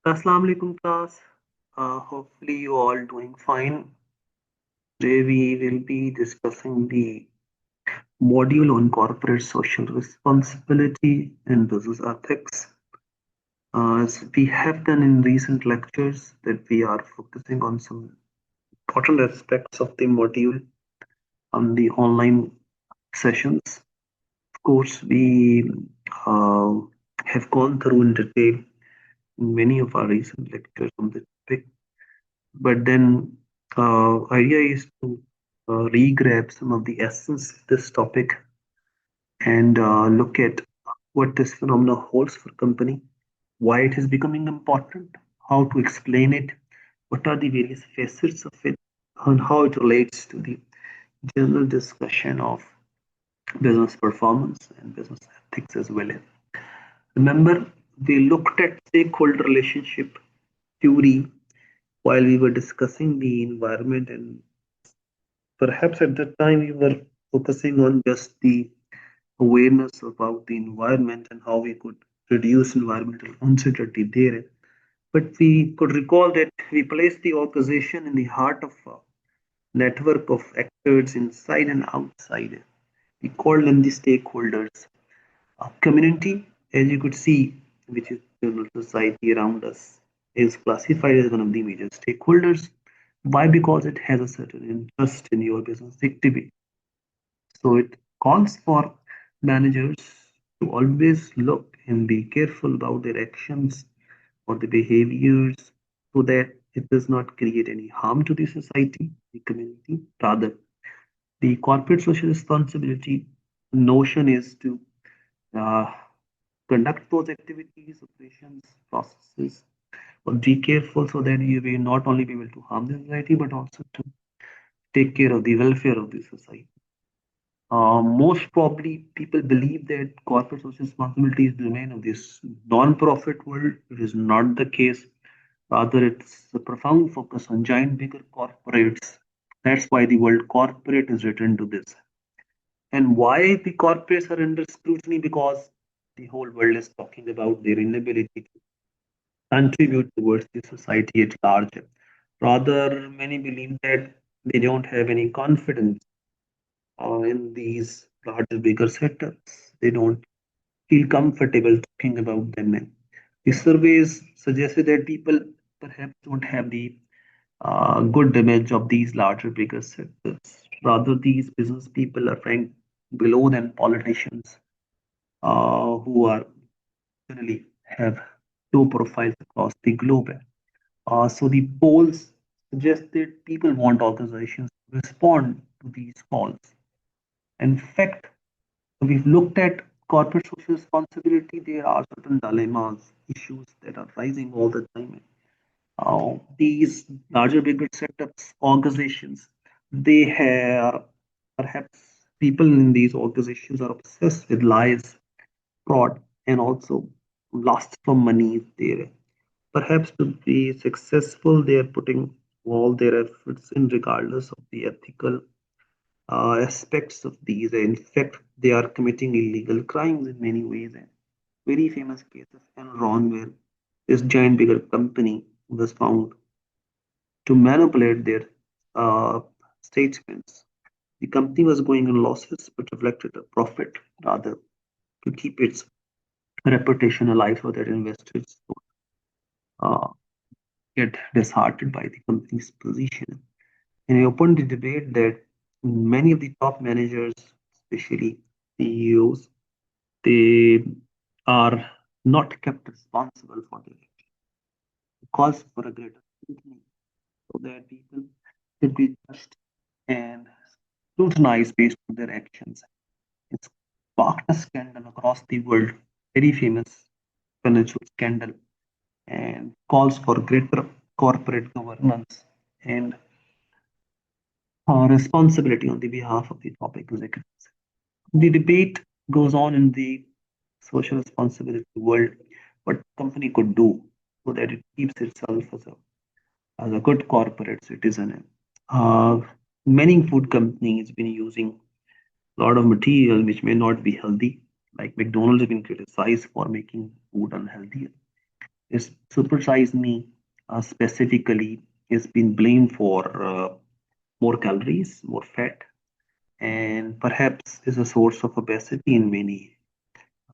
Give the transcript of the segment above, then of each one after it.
Assalamu alaikum class. Hopefully you all doing fine. Today we will be discussing the module on corporate social responsibility and business ethics. As we have done in recent lectures, that we are focusing on some important aspects of the module on the online sessions. Of course, we uh, have gone through in detail in many of our recent lectures on the topic. But then idea is to re-grab some of the essence of this topic and look at what this phenomena holds for company, why it is becoming important, how to explain it, what are the various facets of it, and how it relates to the general discussion of business performance and business ethics as well. Remember, we looked at stakeholder relationship theory while we were discussing the environment, and perhaps at that time we were focusing on just the awareness about the environment and how we could reduce environmental uncertainty there. But we could recall that we placed the organization in the heart of a network of actors inside and outside. We called them the stakeholders. A community, as you could see, which is civil society around us, is classified as one of the major stakeholders. Why? Because it has a certain interest in your business activity. So it calls for managers to always look and be careful about their actions or the behaviors so that it does not create any harm to the society, the community. Rather, the corporate social responsibility notion is to uh, conduct those activities, operations, processes, or be careful so that you will not only be able to harm the society but also to take care of the welfare of the society. Most probably, people believe that corporate social responsibility is the domain of this non-profit world. It is not the case. Rather, it's a profound focus on giant bigger corporates. That's why the word corporate is written to this. And why the corporates are under scrutiny? Because the whole world is talking about their inability to contribute towards the society at large. Rather, many believe that they don't have any confidence in these larger, bigger setups. They don't feel comfortable talking about them. The surveys suggested that people perhaps don't have the good image of these larger, bigger setups. Rather, these business people are ranked below than politicians who are generally have low profiles across the globe. So the polls suggest that people want organizations to respond to these calls. In fact, we've looked at corporate social responsibility. There are certain dilemmas, issues that are rising all the time. These larger, bigger setups, organizations, they have perhaps people in these organizations are obsessed with lies, fraud, and also lust for money there. Perhaps to be successful, they are putting all their efforts in regardless of the ethical aspects of these. In fact, they are committing illegal crimes in many ways. And very famous case of Enron, where this giant bigger company was found to manipulate their uh, statements. The company was going on losses, but reflected a profit rather to keep its reputation alive so that investors uh, get disheartened by the company's position. And I opened the debate that many of the top managers, especially CEOs, they are not kept responsible for their calls for a greater scrutiny so that people should be judged and scrutinized based on their actions. It's sparked a scandal across the world, very famous financial scandal, and calls for greater corporate governance and responsibility on the behalf of the top executives. The debate goes on in the social responsibility world, what company could do so that it keeps itself as a good corporate citizen. Uh, Many food companies been using a lot of material which may not be healthy, like McDonald's has been criticized for making food unhealthy. is supersize me specifically is been blamed for more calories, more fat, and perhaps is a source of obesity in many.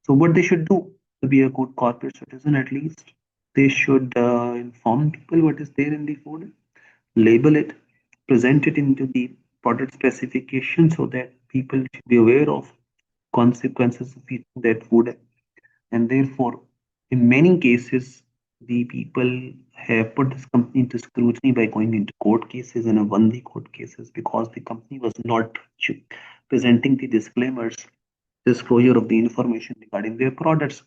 So, what they should do to be a good corporate citizen, at least, they should inform people what is there in the food, label it, present it into the product specification so that people should be aware of consequences of eating that food. And therefore, in many cases, the people have put this company into scrutiny by going into court cases and have won the court cases because the company was not presenting the disclaimers, disclosure of the information regarding their products.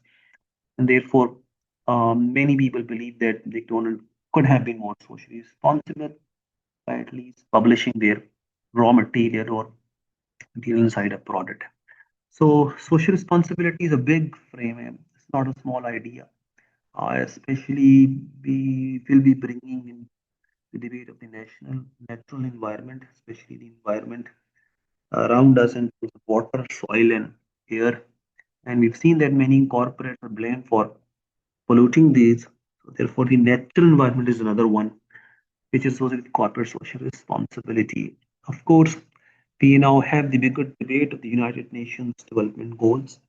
And therefore, many people believe that McDonald's could have been more socially responsible by at least publishing their raw material or the inside a product. So, social responsibility is a big frame. It's not a small idea. Especially, we will be bringing in the debate of the natural environment, especially the environment around us in terms of water, soil, and air. And we've seen that many corporates are blamed for polluting these. So therefore, the natural environment is another one, which is also with corporate social responsibility. Of course, we now have the bigger debate of the United Nations Development Goals,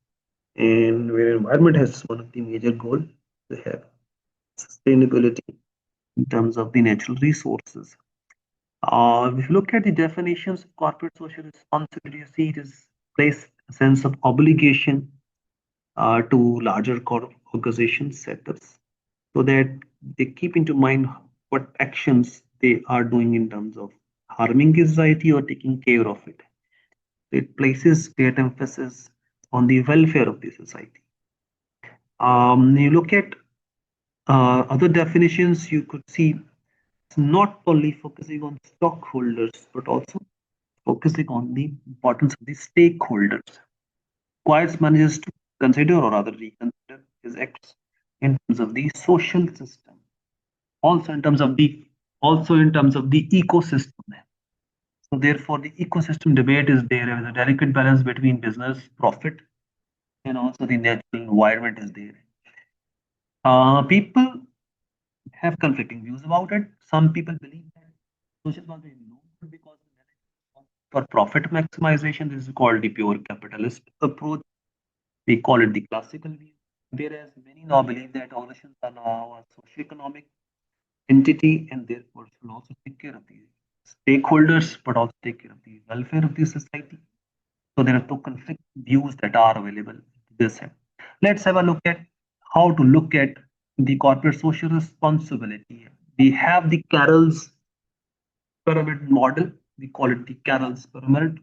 and where environment has one of the major goals. They have sustainability in terms of the natural resources. If you look at the definitions of corporate social responsibility, you see it is place a sense of obligation to larger organizations, setups, so that they keep into mind what actions they are doing in terms of harming society or taking care of it. It places great emphasis on the welfare of the society. You look at other definitions, you could see it's not only focusing on stockholders, but also focusing on the importance of the stakeholders. Requires managers to consider or rather reconsider his acts in terms of the social system, also in terms of the ecosystem. So therefore, the ecosystem debate is there. There is a delicate balance between business profit and also the natural environment is there. People have conflicting views about it. Some people believe that social responsibility is no good because for profit maximization, this is called the pure capitalist approach. We call it the classical view. Whereas many now believe that organizations are now a socio-economic entity and therefore should also take care of the stakeholders, but also take care of the welfare of the society. So there are two conflicting views that are available to this end. Let's have a look at how to look at the corporate social responsibility. We have the Carroll's pyramid model. We call it the Carroll's pyramid.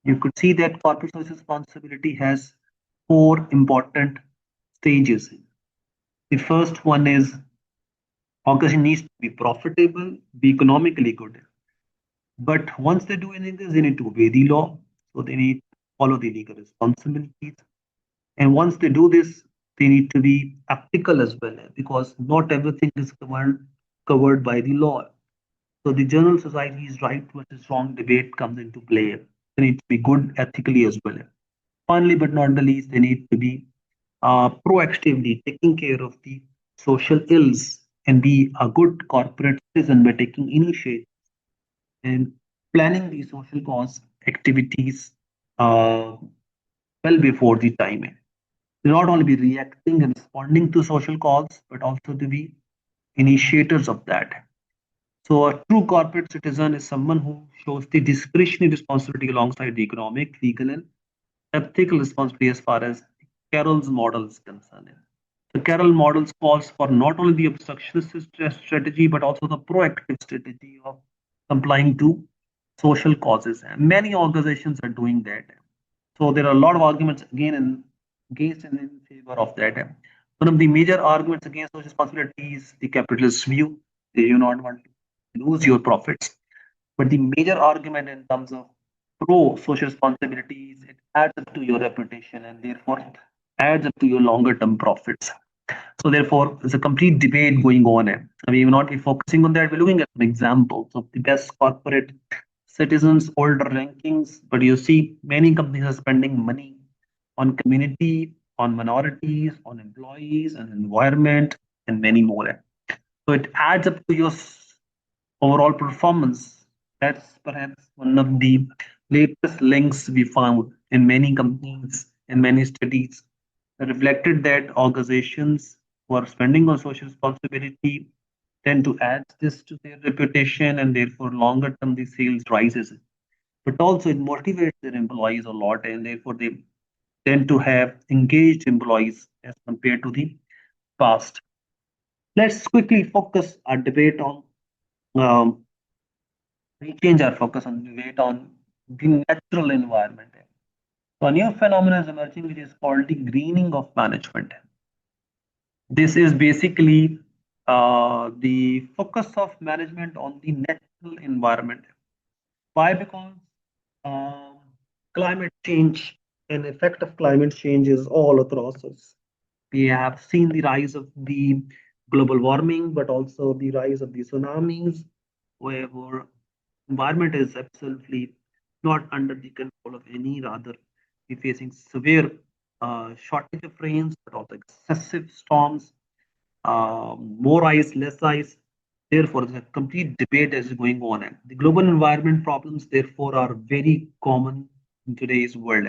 You could see that corporate social responsibility has four important stages. The first one is organization needs to be profitable, be economically good. But once they do anything, they need to obey the law. So they need to follow the legal responsibilities. And once they do this, they need to be ethical as well, because not everything is covered by the law. So the general society's right versus wrong debate comes into play. They need to be good ethically as well. Finally, but not the least, they need to be proactively taking care of the social ills and be a good corporate citizen by taking initiative and planning the social cause activities uh, well before the time. To not only be reacting and responding to social calls, but also to be initiators of that. So, a true corporate citizen is someone who shows the discretionary responsibility alongside the economic, legal, and ethical responsibility as far as Carroll's model is concerned. The Carroll model calls for not only the obstructionist strategy, but also the proactive strategy of complying to social causes. And many organizations are doing that. So there are a lot of arguments against and in favor of that. One of the major arguments against social responsibility is the capitalist view. They do not want to lose your profits. But the major argument in terms of pro social responsibility is it adds up to your reputation and therefore it adds up to your longer term profits. So therefore, there's a complete debate going on. And we will not be focusing on that. We're looking at some examples of the best corporate citizens, older rankings. But you see, many companies are spending money on community, on minorities, on employees, and environment, and many more. So it adds up to your overall performance. That's perhaps one of the latest links we found in many companies and many studies that reflected that organizations who are spending on social responsibility tend to add this to their reputation, and therefore longer term the sales rises. But also it motivates their employees a lot, and therefore they tend to have engaged employees as compared to the past. Let's quickly focus our debate on um, we change our focus on debate on the natural environment. So a new phenomenon is emerging which is called the greening of management. This is basically the focus of management on the natural environment. Why? Because um, climate change and effect of climate change is all across us. We have seen the rise of the global warming, but also the rise of the tsunamis, where environment is absolutely not under the control of any. Rather, we're facing severe shortage of rains, but also excessive storms, more ice, less ice. Therefore, there's a complete debate that is going on. And the global environment problems, therefore, are very common in today's world.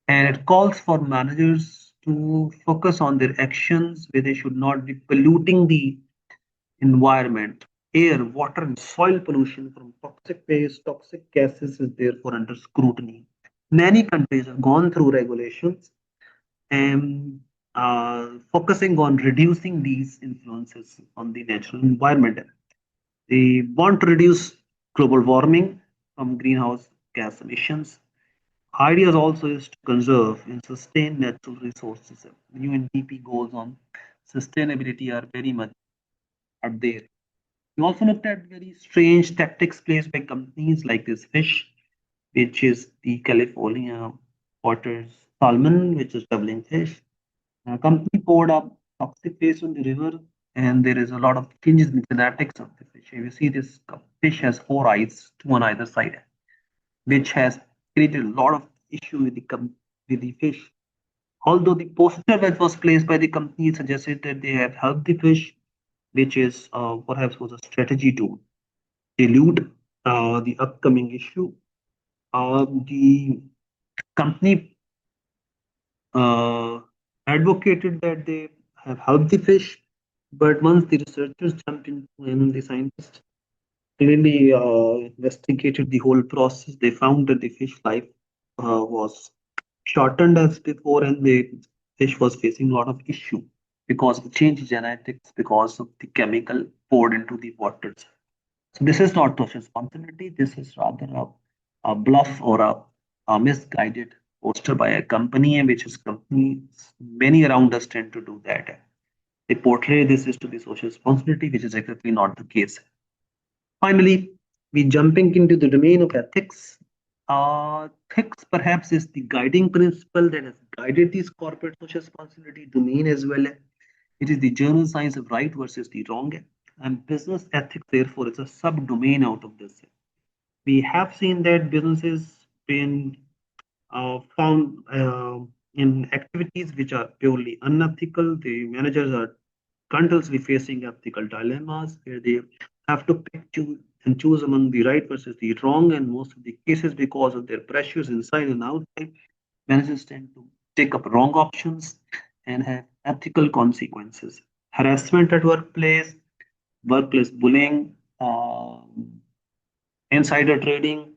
And it calls for managers to focus on their actions where they should not be polluting the environment. Air, water, and soil pollution from toxic waste, toxic gases is therefore under scrutiny. Many countries have gone through regulations and focusing on reducing these influences on the natural environment. They want to reduce global warming from greenhouse gas emissions. Ideas also is to conserve and sustain natural resources. UNDP goals on sustainability are very much out there. We also looked at very strange tactics placed by companies like this fish, which is the California waters salmon, which is doubling fish. A company poured up toxic waste on the river, and there is a lot of changes in genetics of the fish. If you see this fish has four eyes, two on either side, which has created a lot of issue with with the fish. Although the poster that was placed by the company suggested that they have helped the fish, which is perhaps was a strategy to elude the upcoming issue. The company uh, advocated that they have helped the fish, but once the researchers jumped into and the scientists clearly investigated the whole process, they found that the fish life was shortened as before, and the fish was facing a lot of issue because of the change in genetics, because of the chemical poured into the waters. So this is not social responsibility. This is rather a bluff or a misguided poster by a company, which is companies many around us tend to do that. They portray this is to be social responsibility, which is exactly not the case. Finally, we jumping into the domain of ethics. Ethics perhaps is the guiding principle that has guided this corporate social responsibility domain as well. It is the journal science of right versus the wrong. And business ethics, therefore, is a subdomain out of this. We have seen that businesses been found in activities which are purely unethical. The managers are constantly facing ethical dilemmas where they have to pick and choose among the right versus the wrong. And most of the cases, because of their pressures inside and outside, managers tend to take up wrong options and have ethical consequences. Harassment at workplace, workplace bullying, insider trading,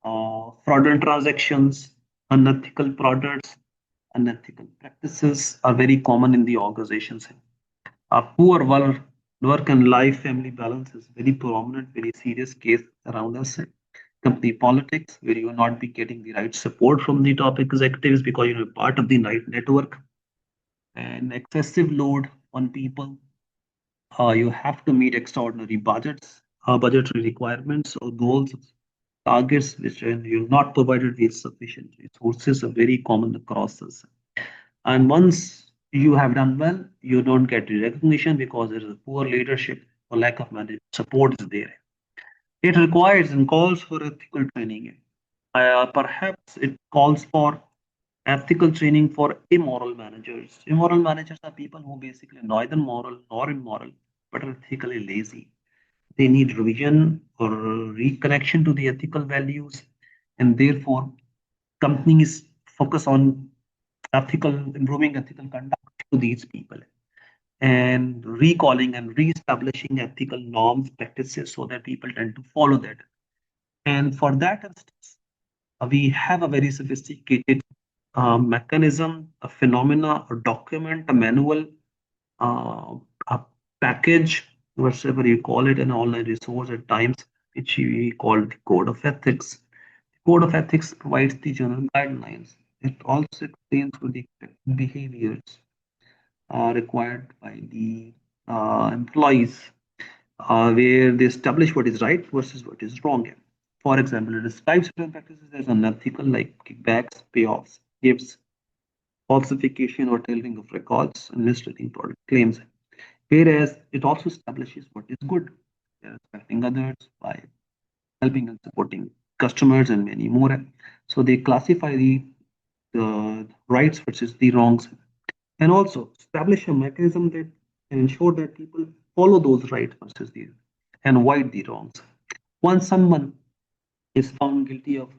fraudulent transactions, unethical products, unethical practices are very common in the organizations. A poor work and life family balance is very prominent, very serious case around us. Company politics, where you will not be getting the right support from the top executives because you're part of the right network, and excessive load on people. You have to meet extraordinary budgets, budgetary requirements or goals, targets which you're not provided with sufficient resources are very common across us. And once you have done well, you don't get the recognition because there is a poor leadership or lack of management support is there. It requires and calls for ethical training. Perhaps it calls for Ethical training for immoral managers. Immoral managers are people who basically neither moral nor immoral, but are ethically lazy. They need revision or reconnection to the ethical values, and therefore companies focus on ethical improving ethical conduct to these people and recalling and re-establishing ethical norms practices so that people tend to follow that. And for that instance, we have a very sophisticated mechanism, a phenomena, a document, a manual, uh, a package, whatever you call it, an online resource at times, which we call the Code of Ethics. The Code of Ethics provides the general guidelines. It also explains what the behaviors are required by the employees, where they establish what is right versus what is wrong. For example, it describes certain practices as unethical, like kickbacks, payoffs, gifts, falsification or tailoring of records, and misleading product claims. Whereas it also establishes what is good, respecting others by helping and supporting customers and many more. So they classify the rights versus the wrongs and also establish a mechanism that can ensure that people follow those rights versus the and avoid the wrongs. Once someone is found guilty of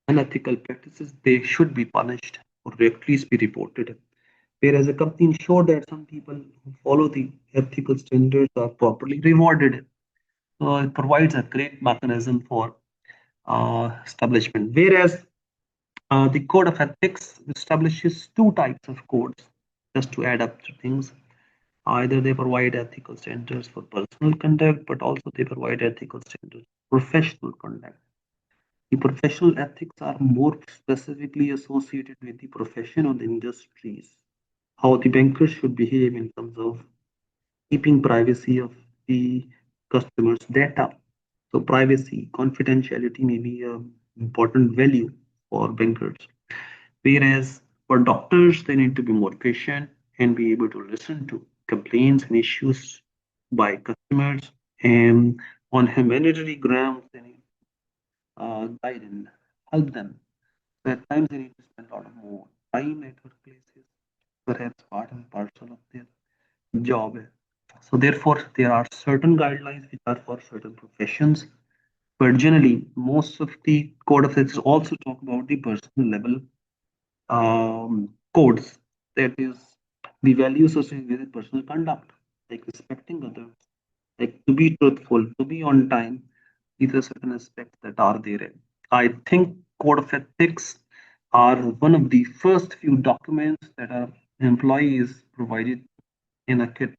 unethical practices, they should be punished or at least be reported. Whereas a company ensure that some people who follow the ethical standards are properly rewarded. So it provides a great mechanism for establishment. Whereas the code of ethics establishes two types of codes, just to add up to things. Either they provide ethical standards for personal conduct, but also they provide ethical standards for professional conduct. The professional ethics are more specifically associated with the profession or the industries, how the bankers should behave in terms of keeping privacy of the customer's data. So privacy, confidentiality may be an important value for bankers. Whereas for doctors, they need to be more patient and be able to listen to complaints and issues by customers. And on humanitarian grounds, they need guide and help them. So at times, they need to spend a lot of more time at workplaces, perhaps part and parcel of their job. So therefore, there are certain guidelines which are for certain professions. But generally, most of the code of ethics also talk about the personal level codes, that is the values associated with personal conduct, like respecting others, like to be truthful, to be on time. These are certain aspects that are there. I think code of ethics are one of the first few documents that our employees provided in a kit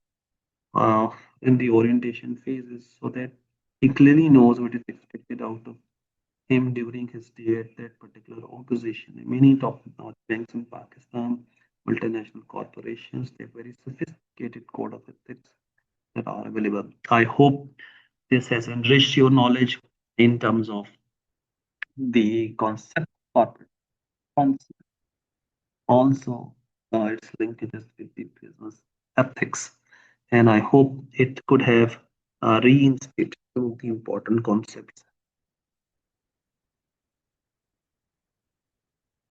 uh, in the orientation phases so that he clearly knows what is expected out of him during his stay at that particular organization. Many top notch banks in Pakistan, multinational corporations, they have very sophisticated code of ethics that are available. I hope this has enriched your knowledge in terms of the concept of corporate concept. Also, its linkages with the business ethics. And I hope it could have reinstated some of the important concepts